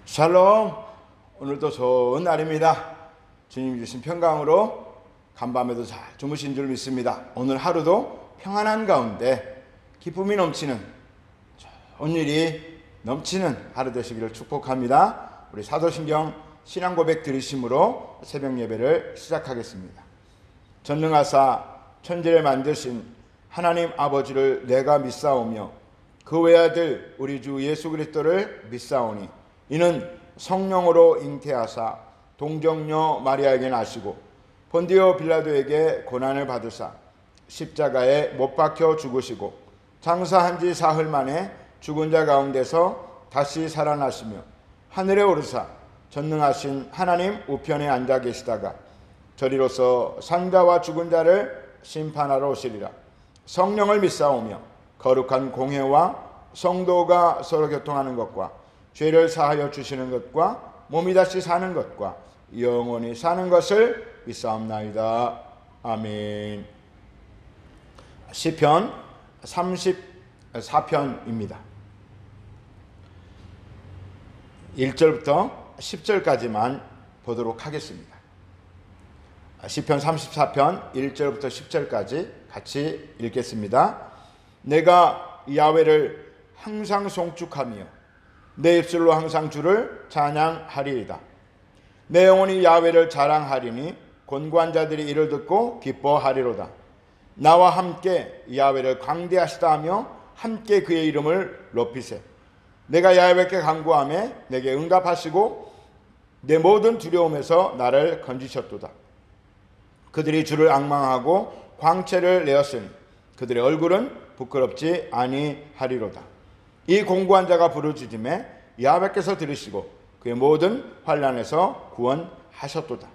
샬롬. 오늘도 좋은 날입니다. 주님이 주신 평강으로 간밤에도 잘 주무신 줄 믿습니다. 오늘 하루도 평안한 가운데 기쁨이 넘치는 좋은 일이 넘치는 하루 되시기를 축복합니다. 우리 사도신경 신앙고백 들으심으로 새벽 예배를 시작하겠습니다. 전능하사 천지를 만드신 하나님 아버지를 내가 믿사오며 그 외아들 우리 주 예수 그리스도를 믿사오니 이는 성령으로 잉태하사 동정녀 마리아에게 나시고 본디오 빌라도에게 고난을 받으사 십자가에 못 박혀 죽으시고 장사한 지 사흘 만에 죽은 자 가운데서 다시 살아나시며 하늘에 오르사 전능하신 하나님 우편에 앉아 계시다가 저리로서 산자와 죽은 자를 심판하러 오시리라. 성령을 믿사오며 거룩한 공회와 성도가 서로 교통하는 것과 죄를 사하여 주시는 것과 몸이 다시 사는 것과 영원히 사는 것을 믿사옵나이다. 아멘. 시편 34편입니다. 1절부터 10절까지만 보도록 하겠습니다. 시편 34편 1절부터 10절까지 같이 읽겠습니다. 내가 야훼를 항상 송축하며 내 입술로 항상 주를 찬양하리이다. 내 영혼이 야훼를 자랑하리니 곤고한 자들이 이를 듣고 기뻐하리로다. 나와 함께 야훼를 광대하시다 하며 함께 그의 이름을 높이세. 내가 야훼께 간구하며 내게 응답하시고 내 모든 두려움에서 나를 건지셨도다. 그들이 주를 앙망하고 광채를 내었으니 그들의 얼굴은 부끄럽지 아니하리로다. 이 공고한 자가 부르짖음에 야훼께서 들으시고 그의 모든 환난에서 구원하셨도다.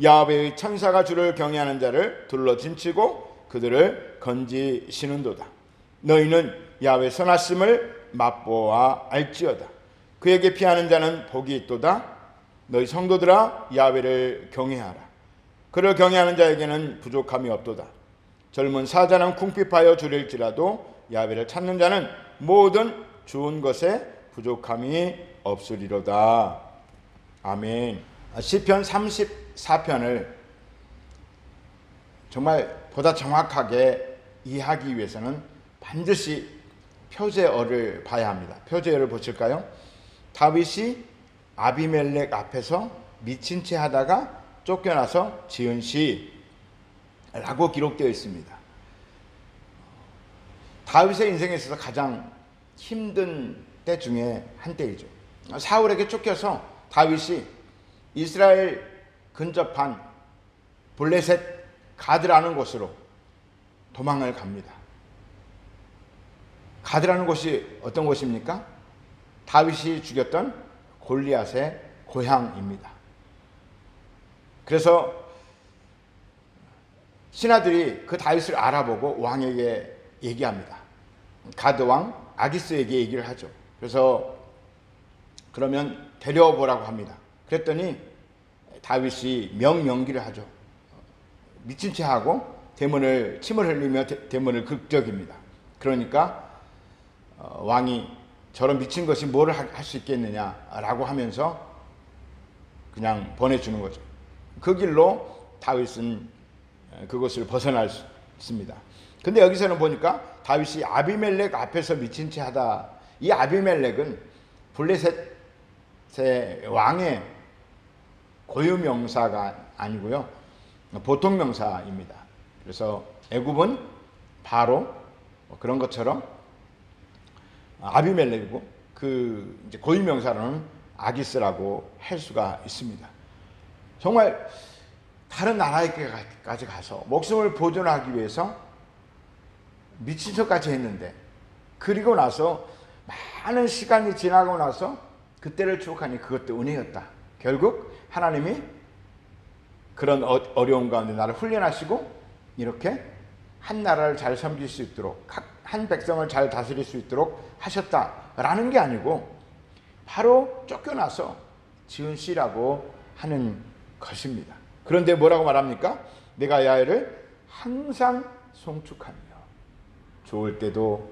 야훼의 천사가 주를 경외하는 자를 둘러 진치고 그들을 건지시는도다. 너희는 야훼 선하심을 맛보아 알지어다. 그에게 피하는 자는 복이 있도다. 너희 성도들아 야훼를 경외하라. 그를 경외하는 자에게는 부족함이 없도다. 젊은 사자는 궁핍하여 줄일지라도 야훼를 찾는 자는 모든 좋은 것에 부족함이 없으리로다. 아멘. 시편 34편을 정말 보다 정확하게 이해하기 위해서는 반드시 표제어를 봐야 합니다. 표제어를 보실까요? 다윗이 아비멜렉 앞에서 미친 채 하다가 쫓겨나서 지은 시라고 기록되어 있습니다. 다윗의 인생에 있어서 가장 힘든 때 중에 한때이죠. 사울에게 쫓겨서 다윗이 이스라엘 근접한 블레셋 가드라는 곳으로 도망을 갑니다. 가드라는 곳이 어떤 곳입니까? 다윗이 죽였던 골리앗의 고향입니다. 그래서 신하들이 그 다윗을 알아보고 왕에게 얘기합니다. 가드왕 아기스에게 얘기를 하죠. 그래서 그러면 데려오라고 합니다. 그랬더니 다윗이 명령기를 하죠. 미친 채 하고 침을 흘리며 대문을 극적입니다. 그러니까 왕이 저런 미친 것이 뭐를 할 수 있겠느냐라고 하면서 그냥 보내주는 거죠. 그 길로 다윗은 그것을 벗어날 수 있습니다. 근데 여기서는 보니까 다윗이 아비멜렉 앞에서 미친 채 하다. 이 아비멜렉은 블레셋의 왕의 고유명사가 아니고요, 보통 명사입니다. 그래서 애굽은 바로 그런 것처럼 아비멜렉이고 그 이제 고유명사로는 아기스라고 할 수가 있습니다. 정말 다른 나라에까지 가서 목숨을 보존하기 위해서 미친 척까지 했는데, 그리고 나서 많은 시간이 지나고 나서 그때를 추억하니 그것도 은혜였다. 결국 하나님이 그런 어려움 가운데 나를 훈련하시고 이렇게 한 나라를 잘 섬길 수 있도록, 한 백성을 잘 다스릴 수 있도록 하셨다라는 게 아니고 바로 쫓겨나서 지은 씨라고 하는 것입니다. 그런데 뭐라고 말합니까? 내가 야훼를 항상 송축하며, 좋을 때도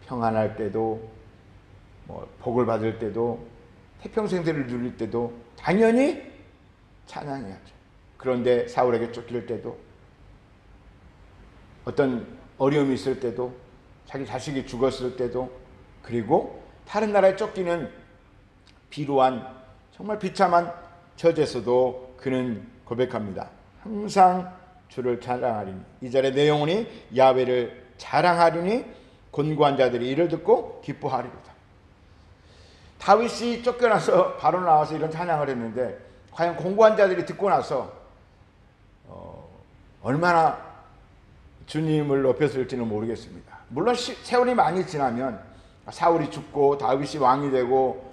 평안할 때도 복을 받을 때도 태평생대를 누릴 때도 당연히 찬양해야죠. 그런데 사울에게 쫓길 때도, 어떤 어려움이 있을 때도, 자기 자식이 죽었을 때도, 그리고 다른 나라에 쫓기는 비루한 정말 비참한 처지에서도 그는 고백합니다. 항상 주를 자랑하리니, 이 절에 내 영혼이 야훼를 자랑하리니 곤고한 자들이 이를 듣고 기뻐하리로다. 다윗이 쫓겨나서 바로 나와서 이런 찬양을 했는데 과연 곤고한 자들이 듣고 나서 얼마나 주님을 높였을지는 모르겠습니다. 물론 세월이 많이 지나면 사울이 죽고 다윗이 왕이 되고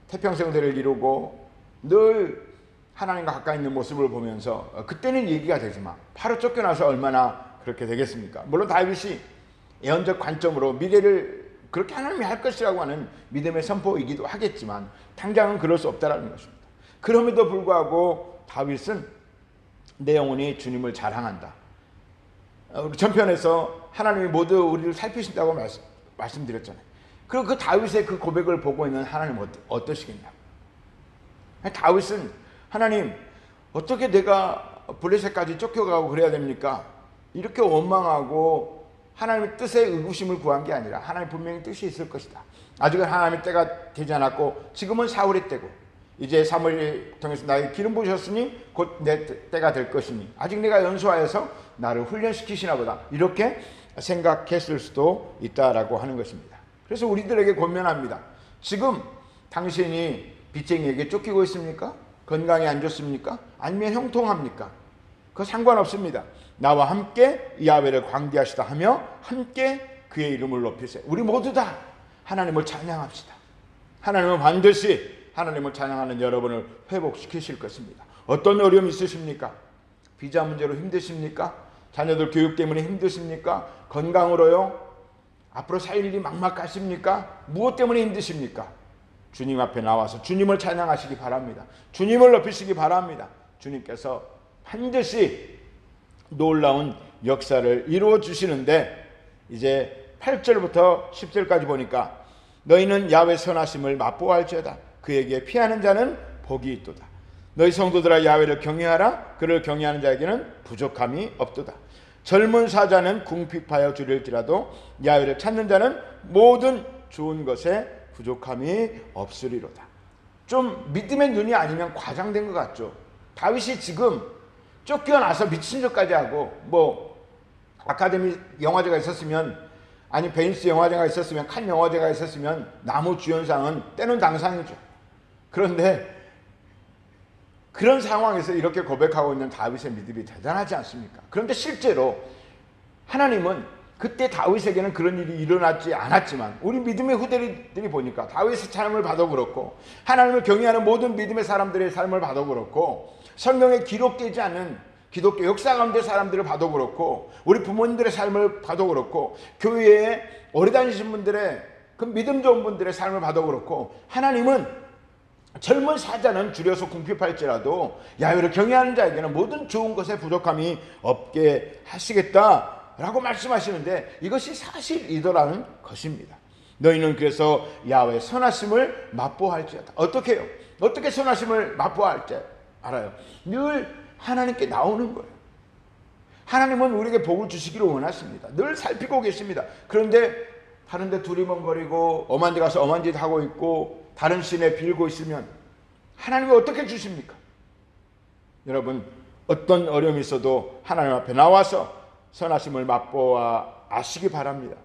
태평생대를 이루고 늘 하나님과 가까이 있는 모습을 보면서 그때는 얘기가 되지만 바로 쫓겨나서 얼마나 그렇게 되겠습니까? 물론 다윗이 예언적 관점으로 미래를 그렇게 하나님이 할 것이라고 하는 믿음의 선포이기도 하겠지만 당장은 그럴 수 없다는 것입니다. 그럼에도 불구하고 다윗은 내 영혼이 주님을 자랑한다. 우리 전편에서 하나님이 모두 우리를 살피신다고 말씀드렸잖아요. 그리고 그 다윗의 그 고백을 보고 있는 하나님은 어떠시겠냐고. 다윗은 하나님 어떻게 내가 블레셋까지 쫓겨가고 그래야 됩니까? 이렇게 원망하고 하나님의 뜻에 의구심을 구한 게 아니라 하나님 분명히 뜻이 있을 것이다. 아직은 하나님의 때가 되지 않았고 지금은 사울의 때고 이제 사무엘을 통해서 나에게 기름 부으셨으니 곧 내 때가 될 것이니 아직 내가 연소하여서 나를 훈련시키시나 보다. 이렇게 생각했을 수도 있다라고 하는 것입니다. 그래서 우리들에게 권면합니다. 지금 당신이 빚쟁이에게 쫓기고 있습니까? 건강이 안 좋습니까? 아니면 형통합니까? 그거 상관없습니다. 나와 함께 야훼를 광대하시다 하며 함께 그의 이름을 높이세요. 우리 모두 다 하나님을 찬양합시다. 하나님은 반드시 하나님을 찬양하는 여러분을 회복시키실 것입니다. 어떤 어려움이 있으십니까? 비자 문제로 힘드십니까? 자녀들 교육 때문에 힘드십니까? 건강으로요? 앞으로 살 일이 막막하십니까? 무엇 때문에 힘드십니까? 주님 앞에 나와서 주님을 찬양하시기 바랍니다. 주님을 높이시기 바랍니다. 주님께서 반드시 놀라운 역사를 이루어 주시는데 이제 8절부터 10절까지 보니까 너희는 야훼 선하심을 맛보아할지어다. 그에게 피하는 자는 복이 있도다. 너희 성도들아 야훼를 경외하라. 그를 경외하는 자에게는 부족함이 없도다. 젊은 사자는 궁핍하여 주릴지라도 야훼를 찾는 자는 모든 좋은 것에 부족함이 없으리로다. 좀 믿음의 눈이 아니면 과장된 것 같죠. 다윗이 지금 쫓겨나서 미친 척까지 하고 아카데미 영화제가 있었으면 아니 베니스 영화제가 있었으면 칸 영화제가 있었으면 나무 주연상은 때는 당상이죠. 그런데 그런 상황에서 이렇게 고백하고 있는 다윗의 믿음이 대단하지 않습니까? 그런데 실제로 하나님은 그때 다윗에게는 그런 일이 일어나지 않았지만 우리 믿음의 후대들이 보니까 다윗의 삶을 봐도 그렇고 하나님을 경외하는 모든 믿음의 사람들의 삶을 봐도 그렇고 성경에 기록되지 않은 기독교 역사 가운데 사람들을 봐도 그렇고 우리 부모님들의 삶을 봐도 그렇고 교회에 오래 다니신 분들의 그 믿음 좋은 분들의 삶을 봐도 그렇고 하나님은 젊은 사자는 줄여서 궁핍할지라도 야훼를 경외하는 자에게는 모든 좋은 것에 부족함이 없게 하시겠다라고 말씀하시는데 이것이 사실이더라는 것입니다. 너희는 그래서 야훼의 선하심을 맛보할지어다. 어떻게 해요? 어떻게 선하심을 맛보할지 알아요? 늘 하나님께 나오는 거예요. 하나님은 우리에게 복을 주시기를 원하십니다. 늘 살피고 계십니다. 그런데 다른 데 두리번거리고 엄한 데 가서 엄한 짓 하고 있고 다른 신에 빌고 있으면 하나님이 어떻게 주십니까? 여러분 어떤 어려움이 있어도 하나님 앞에 나와서 선하심을 맛보아 아시기 바랍니다.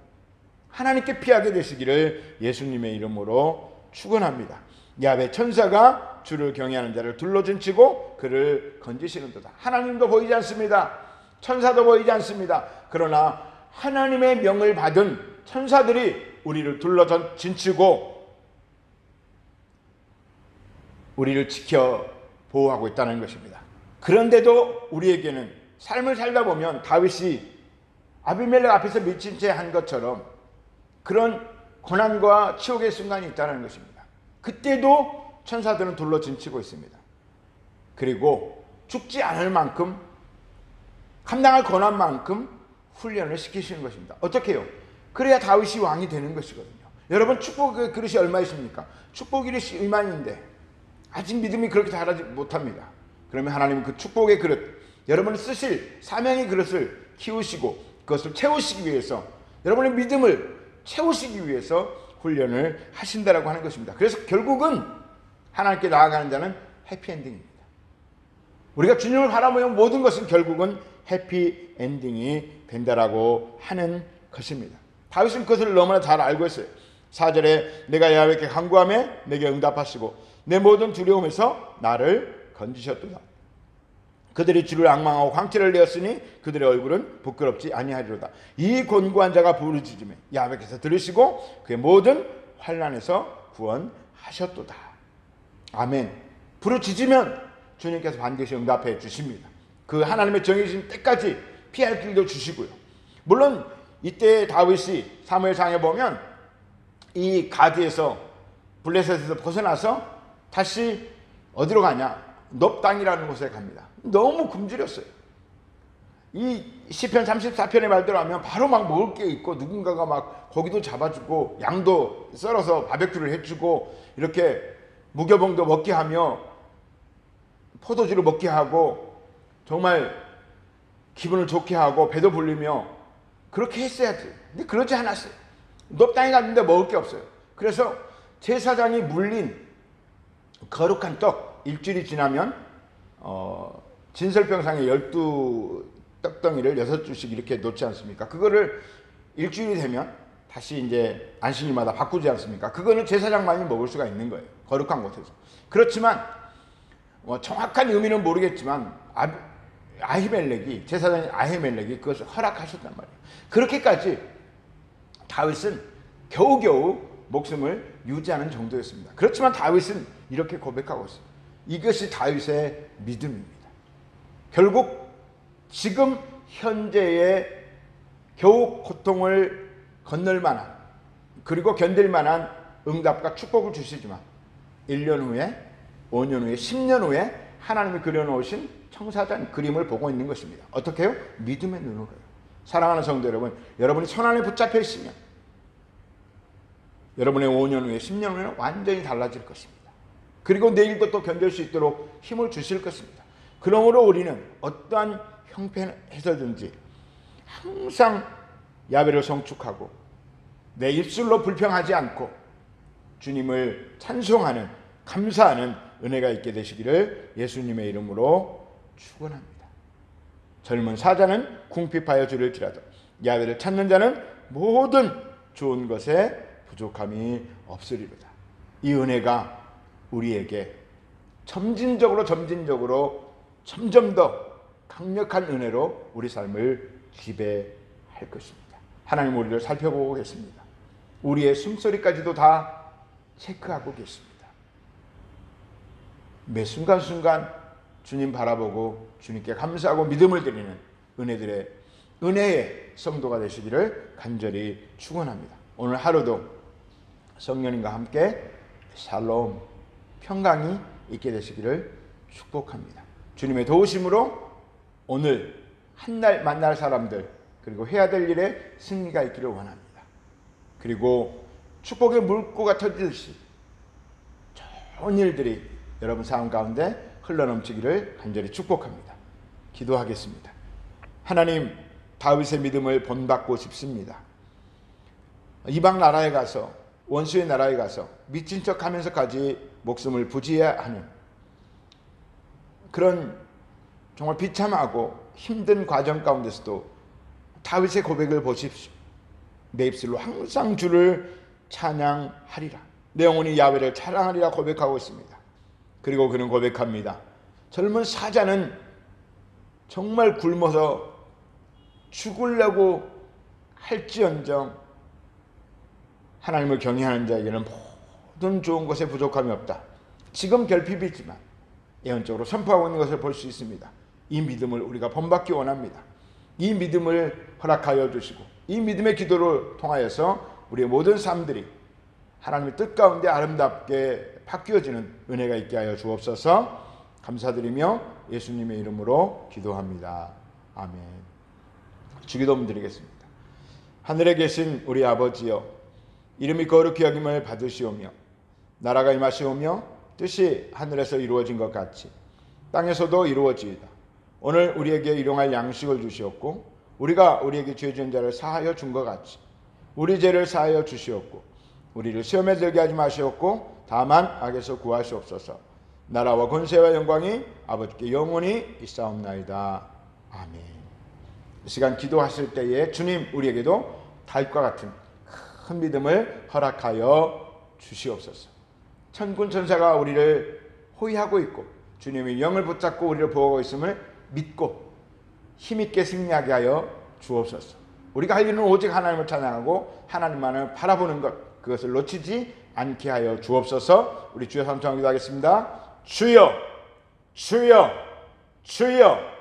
하나님께 피하게 되시기를 예수님의 이름으로 축원합니다. 야훼 천사가 주를 경외하는 자를 둘러진치고 그를 건지시는도다. 하나님도 보이지 않습니다. 천사도 보이지 않습니다. 그러나 하나님의 명을 받은 천사들이 우리를 둘러진치고 우리를 지켜 보호하고 있다는 것입니다. 그런데도 우리에게는 삶을 살다 보면 다윗이 아비멜렉 앞에서 미친 채 한 것처럼 그런 고난과 치욕의 순간이 있다는 것입니다. 그때도 천사들은 둘러 진치고 있습니다. 그리고 죽지 않을 만큼, 감당할 고난만큼 훈련을 시키시는 것입니다. 어떻게 해요? 그래야 다윗이 왕이 되는 것이거든요. 여러분, 축복의 그릇이 얼마 있습니까? 축복 그릇이 의만인데 아직 믿음이 그렇게 자라지 못합니다. 그러면 하나님은 그 축복의 그릇, 여러분이 쓰실 사명의 그릇을 키우시고 그것을 채우시기 위해서, 여러분의 믿음을 채우시기 위해서 훈련을 하신다라고 하는 것입니다. 그래서 결국은 하나님께 나아가는 자는 해피엔딩입니다. 우리가 주님을 바라보면 모든 것은 결국은 해피엔딩이 된다라고 하는 것입니다. 다윗은 그것을 너무나 잘 알고 있어요. 4절에 내가 야훼께 간구하며 내게 응답하시고 내 모든 두려움에서 나를 건지셨도다. 그들이 주를 앙망하고 광채를 내었으니 그들의 얼굴은 부끄럽지 아니하리로다. 이 곤고한 자가 부르짖으며 야훼께서 들으시고 그의 모든 환난에서 구원하셨도다. 아멘. 부르짖으면 주님께서 반드시 응답해 주십니다. 그 하나님의 정해진 때까지 피할 길도 주시고요. 물론 이때 다윗이 사무엘상에 보면 이 가드에서, 블레셋에서 벗어나서 다시 어디로 가냐? 넙 땅이라는 곳에 갑니다. 너무 굶주렸어요. 이 시편 34편의 말대로 하면 바로 막 먹을 게 있고 누군가가 막 고기도 잡아주고 양도 썰어서 바베큐를 해주고 이렇게 무교봉도 먹게 하며 포도주를 먹게 하고 정말 기분을 좋게 하고 배도 불리며 그렇게 했어야지. 근데 그러지 않았어요. 넙 땅에 갔는데 먹을 게 없어요. 그래서 제사장이 물린 거룩한 떡, 일주일이 지나면 진설병상에 12 떡덩이를 6주씩 이렇게 놓지 않습니까? 그거를 일주일이 되면 다시 이제 안식일마다 바꾸지 않습니까? 그거는 제사장만이 먹을 수가 있는 거예요. 거룩한 곳에서. 그렇지만 정확한 의미는 모르겠지만 아히멜렉이, 제사장인 아히멜렉이 그것을 허락하셨단 말이에요. 그렇게까지 다윗은 겨우겨우 목숨을 유지하는 정도였습니다. 그렇지만 다윗은 이렇게 고백하고 있습니다. 이것이 다윗의 믿음입니다. 결국 지금 현재의 겨우 고통을 건널 만한, 그리고 견딜 만한 응답과 축복을 주시지만 1년 후에, 5년 후에, 10년 후에 하나님이 그려놓으신 청사전 그림을 보고 있는 것입니다. 어떻게 해요? 믿음의 눈으로요. 사랑하는 성도 여러분, 여러분이 손안에 붙잡혀 있으면 여러분의 5년 후에, 10년 후에는 완전히 달라질 것입니다. 그리고 내일도 또 견딜 수 있도록 힘을 주실 것입니다. 그러므로 우리는 어떠한 형편에서든지 항상 야훼를 성축하고 내 입술로 불평하지 않고 주님을 찬송하는, 감사하는 은혜가 있게 되시기를 예수님의 이름으로 축원합니다. 젊은 사자는 궁핍하여 주를지라도 야훼를 찾는 자는 모든 좋은 것에 부족함이 없으리로다. 이 은혜가 우리에게 점진적으로 점점 더 강력한 은혜로 우리 삶을 지배할 것입니다. 하나님 우리를 살펴보고 계십니다. 우리의 숨소리까지도 다 체크하고 계십니다. 매 순간순간 주님 바라보고 주님께 감사하고 믿음을 드리는 은혜의 성도가 되시기를 간절히 축원합니다. 오늘 하루도 성령님과 함께 샬롬, 평강이 있게 되시기를 축복합니다. 주님의 도우심으로 오늘 한날 만날 사람들, 그리고 해야 될 일에 승리가 있기를 원합니다. 그리고 축복의 물고가 터지듯이 좋은 일들이 여러분 삶 가운데 흘러넘치기를 간절히 축복합니다. 기도하겠습니다. 하나님, 다윗의 믿음을 본받고 싶습니다. 이방 나라에 가서, 원수의 나라에 가서 미친 척하면서까지 목숨을 부지해야 하는 그런 정말 비참하고 힘든 과정 가운데서도 다윗의 고백을 보십시오. 내 입술로 항상 주를 찬양하리라. 내 영혼이 야훼를 찬양하리라 고백하고 있습니다. 그리고 그는 고백합니다. 젊은 사자는 정말 굶어서 죽으려고 할지언정 하나님을 경외하는 자에게는 모든 좋은 것에 부족함이 없다. 지금 결핍이지만 예언적으로 선포하고 있는 것을 볼 수 있습니다. 이 믿음을 우리가 본받기 원합니다. 이 믿음을 허락하여 주시고 이 믿음의 기도를 통하여서 우리의 모든 삶들이 하나님의 뜻 가운데 아름답게 바뀌어지는 은혜가 있게 하여 주옵소서. 감사드리며 예수님의 이름으로 기도합니다. 아멘. 주기도문 드리겠습니다. 하늘에 계신 우리 아버지여, 이름이 거룩히 여김을 받으시오며 나라가 임하시오며 뜻이 하늘에서 이루어진 것 같이 땅에서도 이루어지이다. 오늘 우리에게 일용할 양식을 주시옵고 우리가 우리에게 죄 지은 자를 사하여 준 것 같이 우리 죄를 사하여 주시옵고 우리를 시험에 들게 하지 마시옵고 다만 악에서 구하시옵소서. 나라와 권세와 영광이 아버지께 영원히 있사옵나이다. 아멘. 이 시간 기도하실 때에 주님 우리에게도 다윗과 같은 큰 믿음을 허락하여 주시옵소서. 천군 천사가 우리를 호위하고 있고 주님의 영을 붙잡고 우리를 보호하고 있음을 믿고 힘있게 승리하게 하여 주옵소서. 우리가 할 일은 오직 하나님을 찬양하고 하나님만을 바라보는 것, 그것을 놓치지 않게 하여 주옵소서. 우리 주여 삼창 기도하겠습니다. 주여, 주여, 주여.